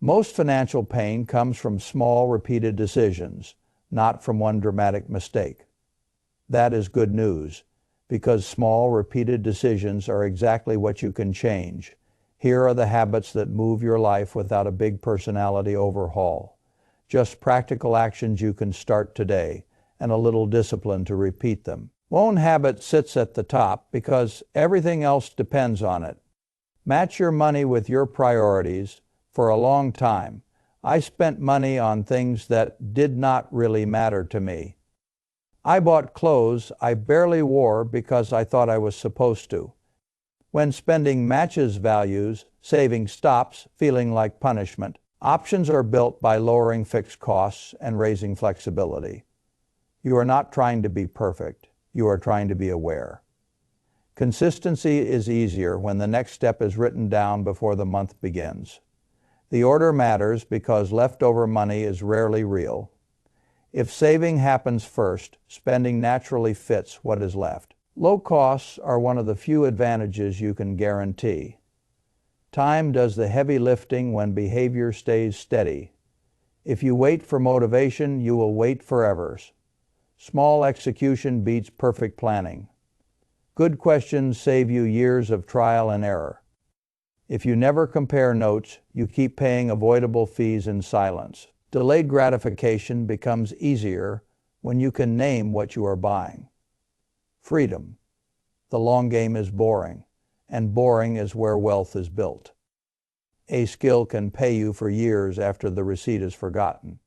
Most financial pain comes from small, repeated decisions, not from one dramatic mistake. That is good news, because small, repeated decisions are exactly what you can change. Here are the habits that move your life without a big personality overhaul. Just practical actions you can start today, and a little discipline to repeat them. One habit sits at the top because everything else depends on it. Match your money with your priorities. For a long time, I spent money on things that did not really matter to me. I bought clothes I barely wore because I thought I was supposed to. When spending matches values, saving stops feeling like punishment. Options are built by lowering fixed costs and raising flexibility. You are not trying to be perfect. You are trying to be aware. Consistency is easier when the next step is written down before the month begins. The order matters because leftover money is rarely real. If saving happens first, spending naturally fits what is left. Low costs are one of the few advantages you can guarantee. Time does the heavy lifting when behavior stays steady. If you wait for motivation, you will wait forever. Small execution beats perfect planning. Good questions save you years of trial and error. If you never compare notes, you keep paying avoidable fees in silence. Delayed gratification becomes easier when you can name what you are buying. Freedom. The long game is boring, and boring is where wealth is built. A skill can pay you for years after the receipt is forgotten.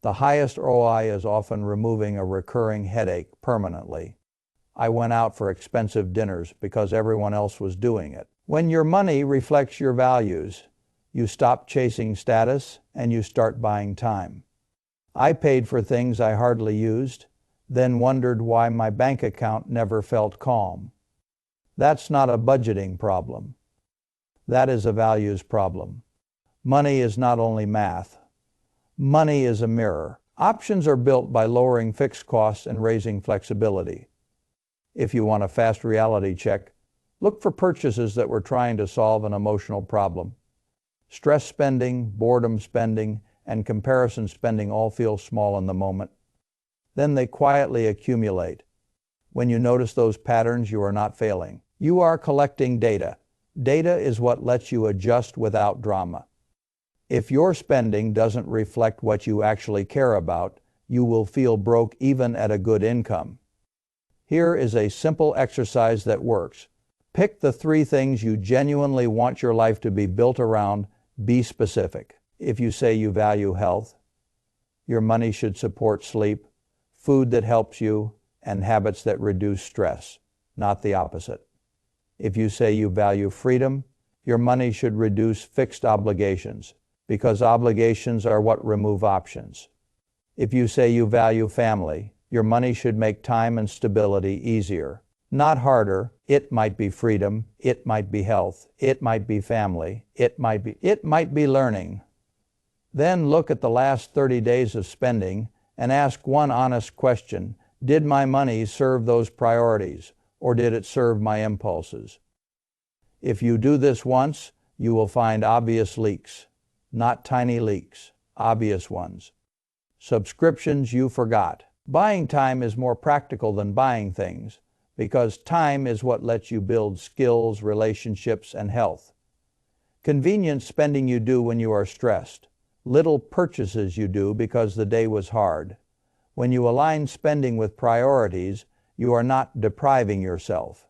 The highest ROI is often removing a recurring headache permanently. I went out for expensive dinners because everyone else was doing it. When your money reflects your values, you stop chasing status and you start buying time. I paid for things I hardly used, then wondered why my bank account never felt calm. That's not a budgeting problem. That is a values problem. Money is not only math. Money is a mirror. Options are built by lowering fixed costs and raising flexibility. If you want a fast reality check, look for purchases that were trying to solve an emotional problem. Stress spending, boredom spending, and comparison spending all feel small in the moment. Then they quietly accumulate. When you notice those patterns, you are not failing. You are collecting data. Data is what lets you adjust without drama. If your spending doesn't reflect what you actually care about, you will feel broke even at a good income. Here is a simple exercise that works. Pick the 3 things you genuinely want your life to be built around. Be specific. If you say you value health, your money should support sleep, food that helps you, and habits that reduce stress, not the opposite. If you say you value freedom, your money should reduce fixed obligations, because obligations are what remove options. If you say you value family, your money should make time and stability easier, not harder. It might be freedom, it might be health, it might be family, it might be learning. Then look at the last 30 days of spending and ask one honest question. Did my money serve those priorities, or did it serve my impulses? If you do this once, you will find obvious leaks. Not tiny leaks, obvious ones. Subscriptions you forgot. Buying time is more practical than buying things, because time is what lets you build skills, relationships, and health. Convenient spending you do when you are stressed. Little purchases you do because the day was hard. When you align spending with priorities, you are not depriving yourself.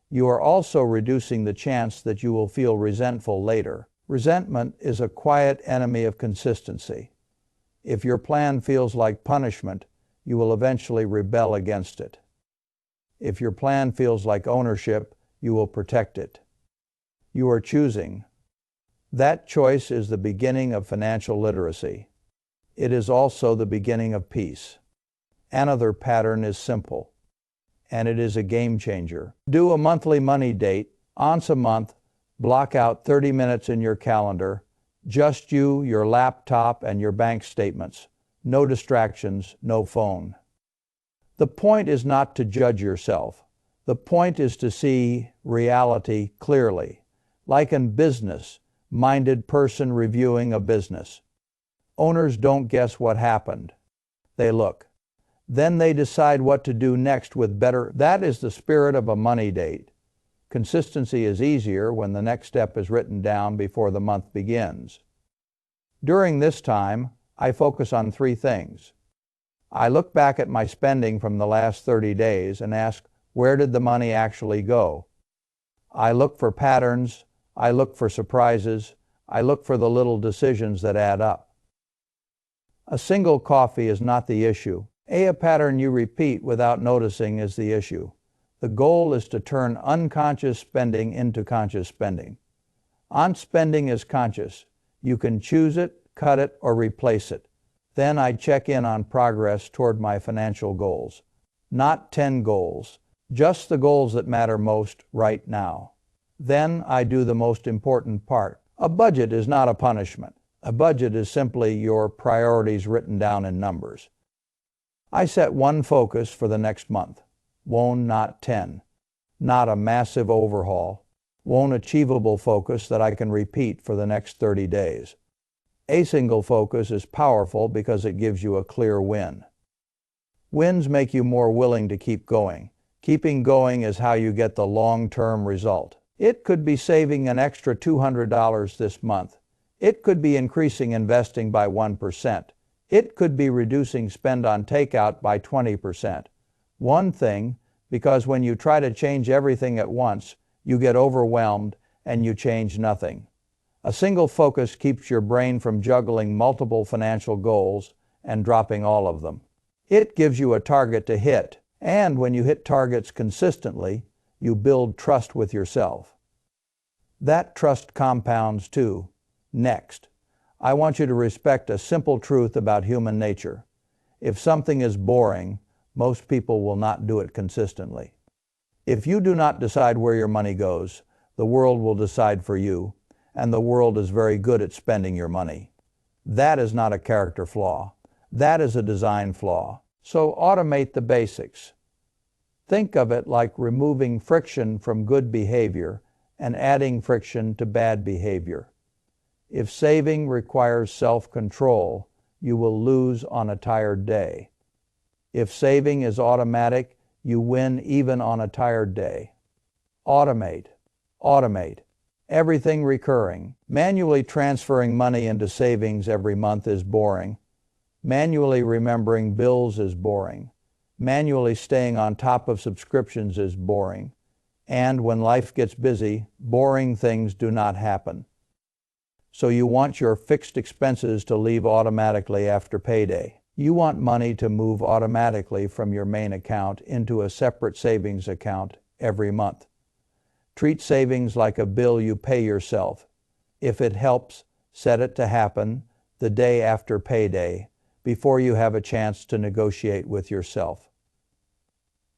You are also reducing the chance that you will feel resentful later. Resentment is a quiet enemy of consistency. If your plan feels like punishment, you will eventually rebel against it. If your plan feels like ownership, you will protect it. You are choosing. That choice is the beginning of financial literacy. It is also the beginning of peace. Another pattern is simple, and it is a game changer. Do a monthly money date. Once a month, block out 30 minutes in your calendar. Just you, your laptop, and your bank statements. No distractions, no phone. The point is not to judge yourself. The point is to see reality clearly. Like in business, minded person reviewing a business. Owners don't guess what happened. They look. Then they decide what to do next with better. That is the spirit of a money date. Consistency is easier when the next step is written down before the month begins. During this time, I focus on three things. I look back at my spending from the last 30 days and ask, where did the money actually go? I look for patterns, I look for surprises, I look for the little decisions that add up. A single coffee is not the issue. A pattern you repeat without noticing is the issue. The goal is to turn unconscious spending into conscious spending. On spending is conscious. You can choose it, cut it, or replace it. Then I check in on progress toward my financial goals. Not 10 goals, just the goals that matter most right now. Then I do the most important part. A budget is not a punishment. A budget is simply your priorities written down in numbers. I set one focus for the next month. One, not 10. Not a massive overhaul. One achievable focus that I can repeat for the next 30 days. A single focus is powerful because it gives you a clear win. Wins make you more willing to keep going. Keeping going is how you get the long-term result. It could be saving an extra $200 this month. It could be increasing investing by 1%. It could be reducing spend on takeout by 20%. One thing, because when you try to change everything at once, you get overwhelmed and you change nothing. A single focus keeps your brain from juggling multiple financial goals and dropping all of them. It gives you a target to hit, and when you hit targets consistently, you build trust with yourself. That trust compounds too. Next, I want you to respect a simple truth about human nature. If something is boring, most people will not do it consistently. If you do not decide where your money goes, the world will decide for you, and the world is very good at spending your money. That is not a character flaw. That is a design flaw. So automate the basics. Think of it like removing friction from good behavior and adding friction to bad behavior. If saving requires self-control, you will lose on a tired day. If saving is automatic, you win even on a tired day. Automate. Automate. Everything recurring. Manually transferring money into savings every month is boring. Manually remembering bills is boring. Manually staying on top of subscriptions is boring. And when life gets busy, boring things do not happen. So you want your fixed expenses to leave automatically after payday. You want money to move automatically from your main account into a separate savings account every month. Treat savings like a bill you pay yourself. If it helps, set it to happen the day after payday, before you have a chance to negotiate with yourself.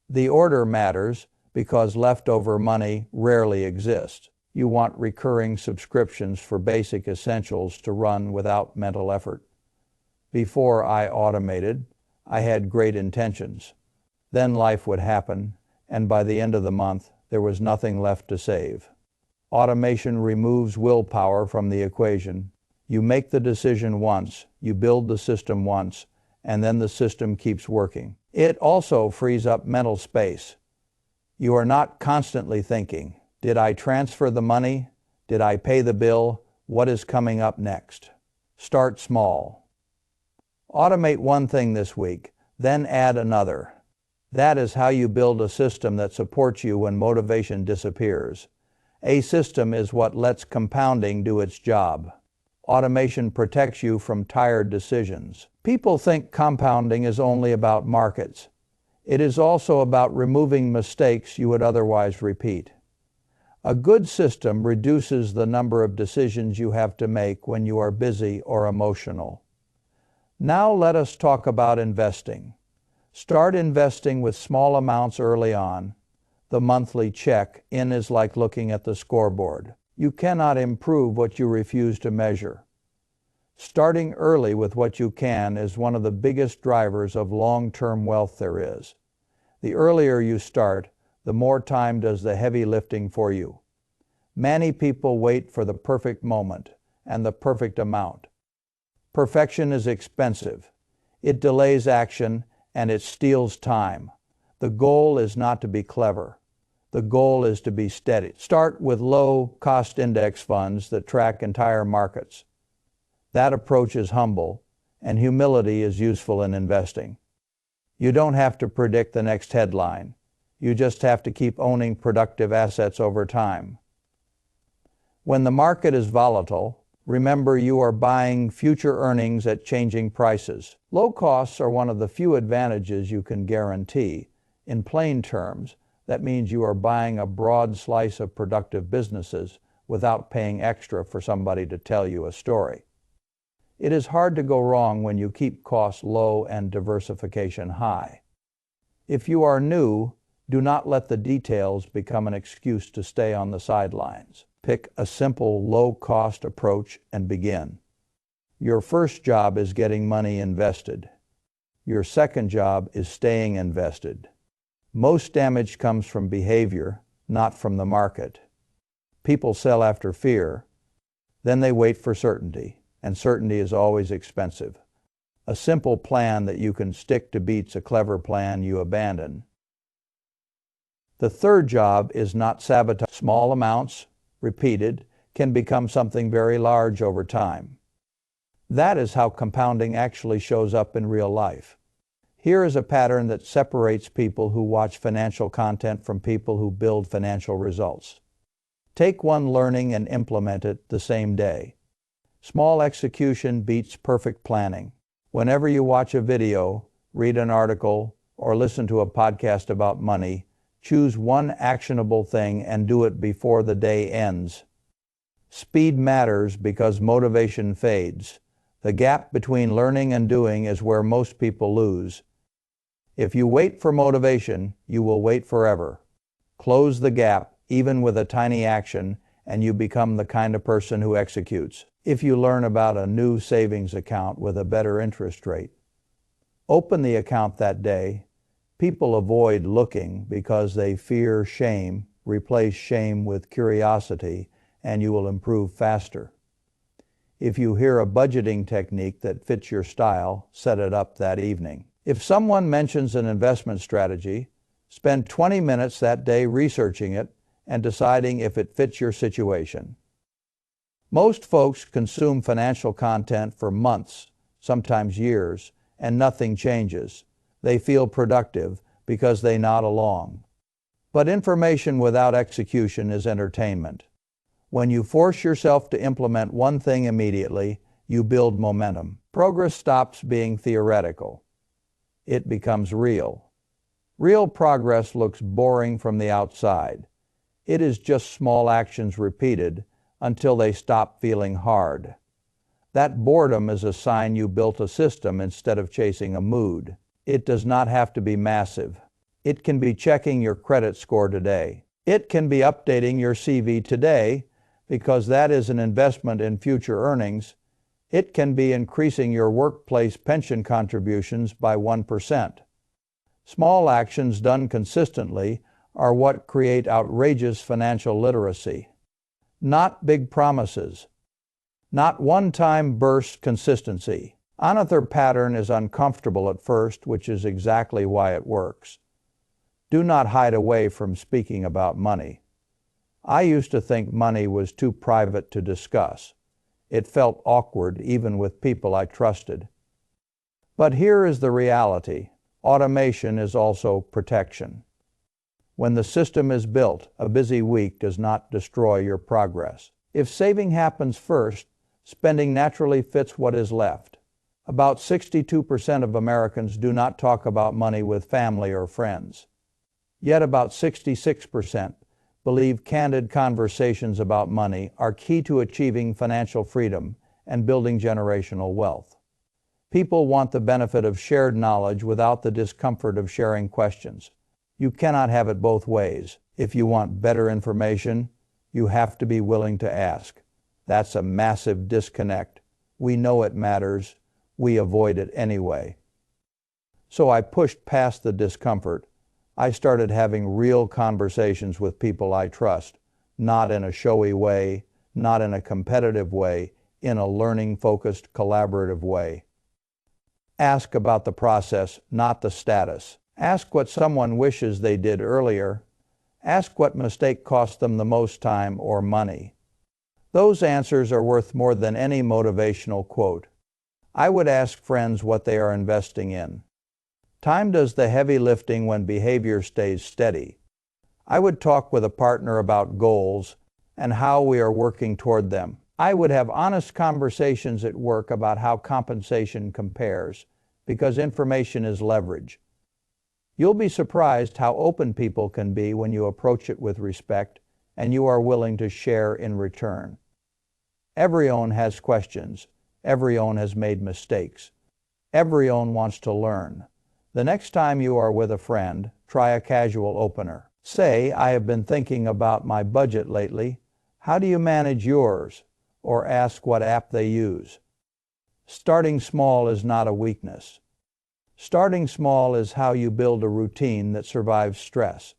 The order matters because leftover money rarely exists. You want recurring subscriptions for basic essentials to run without mental effort. Before I automated, I had great intentions. Then life would happen, and by the end of the month, there was nothing left to save. Automation removes willpower from the equation. You make the decision once, you build the system once, and then the system keeps working. It also frees up mental space. You are not constantly thinking, did I transfer the money? Did I pay the bill? What is coming up next? Start small. Automate one thing this week, then add another. That is how you build a system that supports you when motivation disappears. A system is what lets compounding do its job. Automation protects you from tired decisions. People think compounding is only about markets. It is also about removing mistakes you would otherwise repeat. A good system reduces the number of decisions you have to make when you are busy or emotional. Now let us talk about investing. Start investing with small amounts early on. The monthly check-in is like looking at the scoreboard. You cannot improve what you refuse to measure. Starting early with what you can is one of the biggest drivers of long-term wealth there is. The earlier you start, the more time does the heavy lifting for you. Many people wait for the perfect moment and the perfect amount. Perfection is expensive. It delays action and it steals time. The goal is not to be clever. The goal is to be steady. Start with low-cost index funds that track entire markets. That approach is humble, and humility is useful in investing. You don't have to predict the next headline. You just have to keep owning productive assets over time. When the market is volatile, remember you are buying future earnings at changing prices. Low costs are one of the few advantages you can guarantee. In plain terms, that means you are buying a broad slice of productive businesses without paying extra for somebody to tell you a story. It is hard to go wrong when you keep costs low and diversification high. If you are new, do not let the details become an excuse to stay on the sidelines. Pick a simple, low-cost approach and begin. Your first job is getting money invested. Your second job is staying invested. Most damage comes from behavior, not from the market. People sell after fear, then they wait for certainty, and certainty is always expensive. A simple plan that you can stick to beats a clever plan you abandon. The third job is not sabotage. Small amounts, repeated, can become something very large over time. That is how compounding actually shows up in real life. Here is a pattern that separates people who watch financial content from people who build financial results. Take one learning and implement it the same day. Small execution beats perfect planning. Whenever you watch a video, read an article, or listen to a podcast about money, choose one actionable thing and do it before the day ends. Speed matters because motivation fades. The gap between learning and doing is where most people lose. If you wait for motivation, you will wait forever. Close the gap, even with a tiny action, and you become the kind of person who executes. If you learn about a new savings account with a better interest rate, open the account that day. People avoid looking because they fear shame. Replace shame with curiosity, and you will improve faster. If you hear a budgeting technique that fits your style, set it up that evening. If someone mentions an investment strategy, spend 20 minutes that day researching it and deciding if it fits your situation. Most folks consume financial content for months, sometimes years, and nothing changes. They feel productive because they nod along. But information without execution is entertainment. When you force yourself to implement one thing immediately, you build momentum. Progress stops being theoretical. It becomes real. Real progress looks boring from the outside. It is just small actions repeated until they stop feeling hard. That boredom is a sign you built a system instead of chasing a mood. It does not have to be massive. It can be checking your credit score today. It can be updating your CV today, because that is an investment in future earnings. It can be increasing your workplace pension contributions by 1%. Small actions done consistently are what create outrageous financial literacy. Not big promises. Not one-time burst consistency. Another pattern is uncomfortable at first, which is exactly why it works. Do not hide away from speaking about money. I used to think money was too private to discuss. It felt awkward even with people I trusted. But here is the reality. Automation is also protection. When the system is built, a busy week does not destroy your progress. If saving happens first, spending naturally fits what is left. About 62% of Americans do not talk about money with family or friends. Yet about 66% believe candid conversations about money are key to achieving financial freedom and building generational wealth. People want the benefit of shared knowledge without the discomfort of sharing questions. You cannot have it both ways. If you want better information, you have to be willing to ask. That's a massive disconnect. We know it matters. We avoid it anyway. So I pushed past the discomfort. I started having real conversations with people I trust, not in a showy way, not in a competitive way, in a learning-focused, collaborative way. Ask about the process, not the status. Ask what someone wishes they did earlier. Ask what mistake cost them the most time or money. Those answers are worth more than any motivational quote. I would ask friends what they are investing in. Time does the heavy lifting when behavior stays steady. I would talk with a partner about goals and how we are working toward them. I would have honest conversations at work about how compensation compares, because information is leverage. You'll be surprised how open people can be when you approach it with respect and you are willing to share in return. Everyone has questions. Everyone has made mistakes. Everyone wants to learn. The next time you are with a friend, try a casual opener. Say, I have been thinking about my budget lately. How do you manage yours? Or ask what app they use. Starting small is not a weakness. Starting small is how you build a routine that survives stress.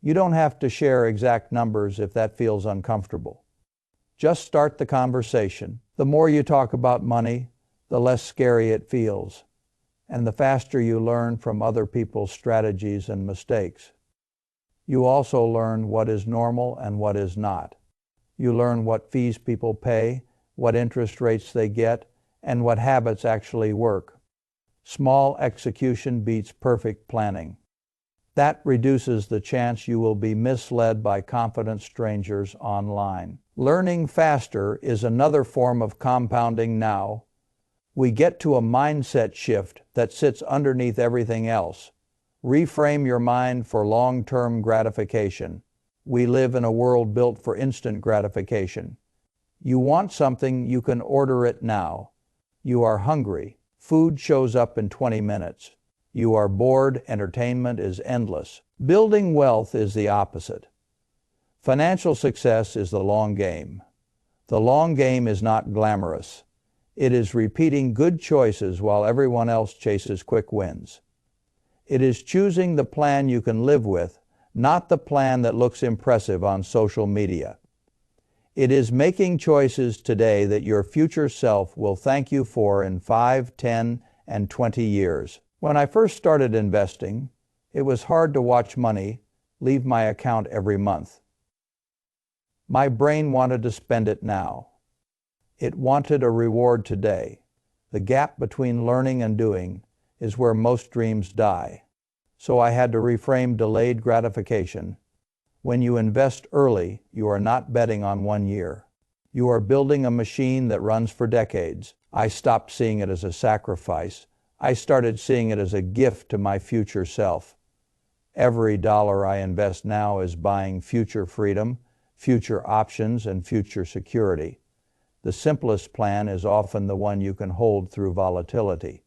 You don't have to share exact numbers if that feels uncomfortable. Just start the conversation. The more you talk about money, the less scary it feels, and the faster you learn from other people's strategies and mistakes. You also learn what is normal and what is not. You learn what fees people pay, what interest rates they get, and what habits actually work. Small execution beats perfect planning. That reduces the chance you will be misled by confident strangers online. Learning faster is another form of compounding now. We get to a mindset shift that sits underneath everything else. Reframe your mind for long-term gratification. We live in a world built for instant gratification. You want something, you can order it now. You are hungry. Food shows up in 20 minutes. You are bored. Entertainment is endless. Building wealth is the opposite. Financial success is the long game. The long game is not glamorous. It is repeating good choices while everyone else chases quick wins. It is choosing the plan you can live with, not the plan that looks impressive on social media. It is making choices today that your future self will thank you for in 5, 10, and 20 years. When I first started investing, it was hard to watch money leave my account every month. My brain wanted to spend it now. It wanted a reward today. The gap between learning and doing is where most dreams die. So I had to reframe delayed gratification. When you invest early, you are not betting on 1 year. You are building a machine that runs for decades. I stopped seeing it as a sacrifice. I started seeing it as a gift to my future self. Every dollar I invest now is buying future freedom, future options, and future security. The simplest plan is often the one you can hold through volatility.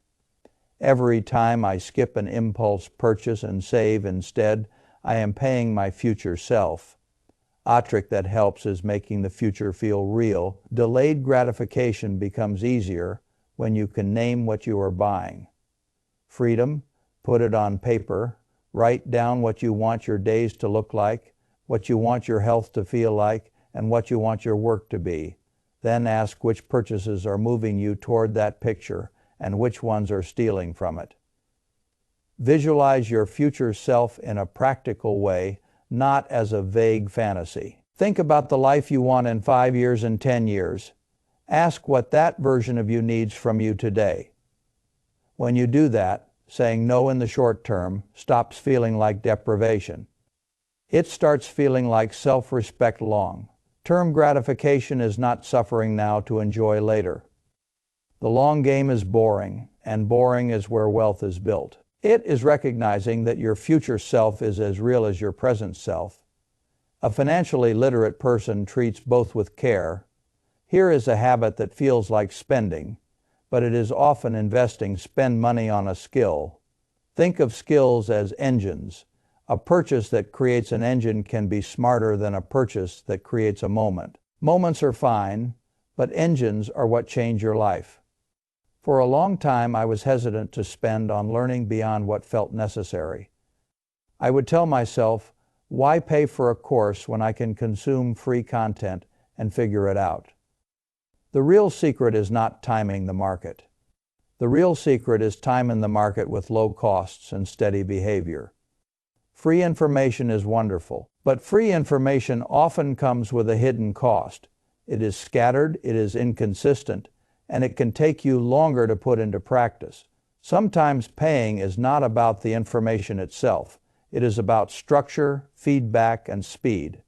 Every time I skip an impulse purchase and save instead, I am paying my future self. A trick that helps is making the future feel real. Delayed gratification becomes easier when you can name what you are buying. Freedom, put it on paper. Write down what you want your days to look like, what you want your health to feel like, and what you want your work to be. Then ask which purchases are moving you toward that picture and which ones are stealing from it. Visualize your future self in a practical way, not as a vague fantasy. Think about the life you want in 5 years and 10 years. Ask what that version of you needs from you today. When you do that, saying no in the short term stops feeling like deprivation. It starts feeling like self-respect long-term gratification is not suffering now to enjoy later. The long game is boring, and boring is where wealth is built. It is recognizing that your future self is as real as your present self. A financially literate person treats both with care. Here is a habit that feels like spending, but it is often investing. Spend money on a skill. Think of skills as engines. A purchase that creates an engine can be smarter than a purchase that creates a moment. Moments are fine, but engines are what change your life. For a long time, I was hesitant to spend on learning beyond what felt necessary. I would tell myself, Why pay for a course when I can consume free content and figure it out? The real secret is not timing the market. The real secret is timing the market with low costs and steady behavior. Free information is wonderful, but free information often comes with a hidden cost. It is scattered, it is inconsistent, and it can take you longer to put into practice. Sometimes paying is not about the information itself. It is about structure, feedback, and speed.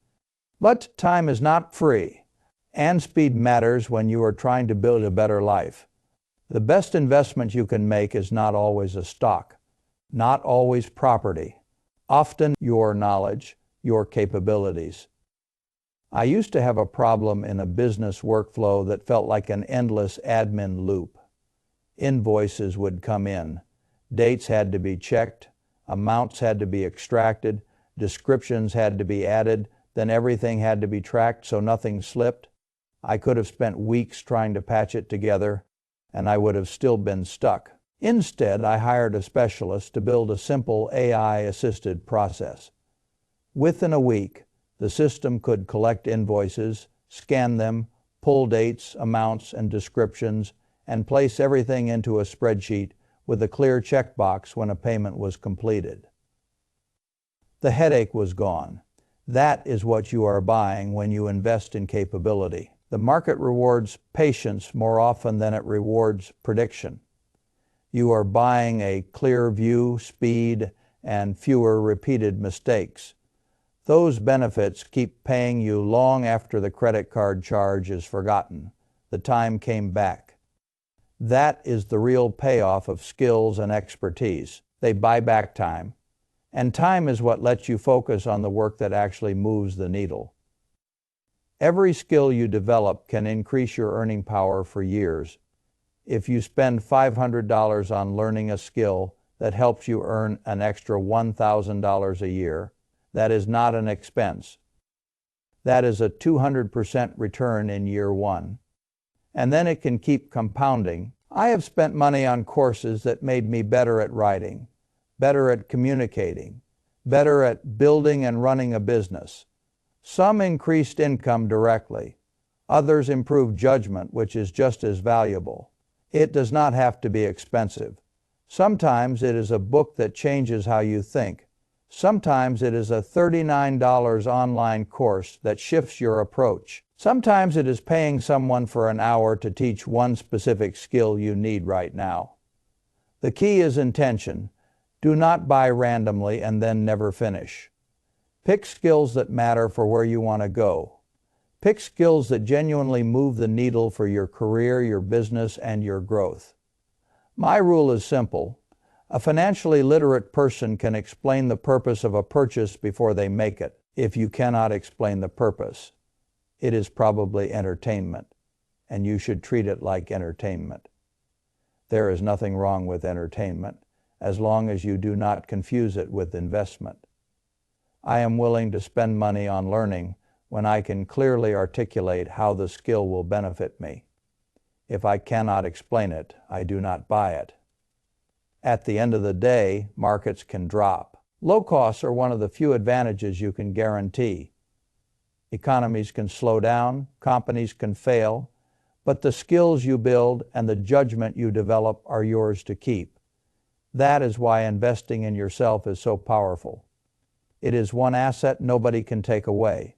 But time is not free, and speed matters when you are trying to build a better life. The best investment you can make is not always a stock, not always property, often your knowledge, your capabilities. I used to have a problem in a business workflow that felt like an endless admin loop. Invoices would come in, dates had to be checked, amounts had to be extracted, descriptions had to be added, then everything had to be tracked so nothing slipped. I could have spent weeks trying to patch it together, and I would have still been stuck. Instead, I hired a specialist to build a simple AI-assisted process. Within a week, the system could collect invoices, scan them, pull dates, amounts, and descriptions, and place everything into a spreadsheet with a clear checkbox when a payment was completed. The headache was gone. That is what you are buying when you invest in capability. The market rewards patience more often than it rewards prediction. You are buying a clear view, speed, and fewer repeated mistakes. Those benefits keep paying you long after the credit card charge is forgotten. The time came back. That is the real payoff of skills and expertise. They buy back time. And time is what lets you focus on the work that actually moves the needle. Every skill you develop can increase your earning power for years. If you spend $500 on learning a skill that helps you earn an extra $1,000 a year, that is not an expense. That is a 200% return in year one. And then it can keep compounding. I have spent money on courses that made me better at writing, better at communicating, better at building and running a business. Some increased income directly. Others improved judgment, which is just as valuable. It does not have to be expensive. Sometimes it is a book that changes how you think. Sometimes it is a $39 online course that shifts your approach. Sometimes it is paying someone for an hour to teach one specific skill you need right now. The key is intention. Do not buy randomly and then never finish. Pick skills that matter for where you want to go. Pick skills that genuinely move the needle for your career, your business, and your growth. My rule is simple. A financially literate person can explain the purpose of a purchase before they make it. If you cannot explain the purpose, it is probably entertainment, and you should treat it like entertainment. There is nothing wrong with entertainment, as long as you do not confuse it with investment. I am willing to spend money on learning when I can clearly articulate how the skill will benefit me. If I cannot explain it, I do not buy it. At the end of the day, markets can drop. Low costs are one of the few advantages you can guarantee. Economies can slow down, companies can fail, but the skills you build and the judgment you develop are yours to keep. That is why investing in yourself is so powerful. It is one asset nobody can take away.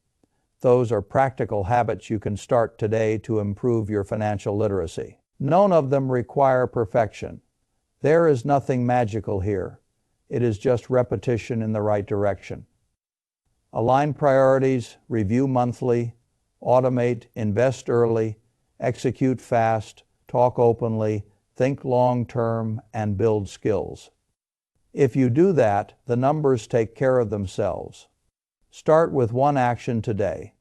Those are practical habits you can start today to improve your financial literacy. None of them require perfection. There is nothing magical here. It is just repetition in the right direction. Align priorities, review monthly, automate, invest early, execute fast, talk openly, think long-term, and build skills. If you do that, the numbers take care of themselves. Start with one action today.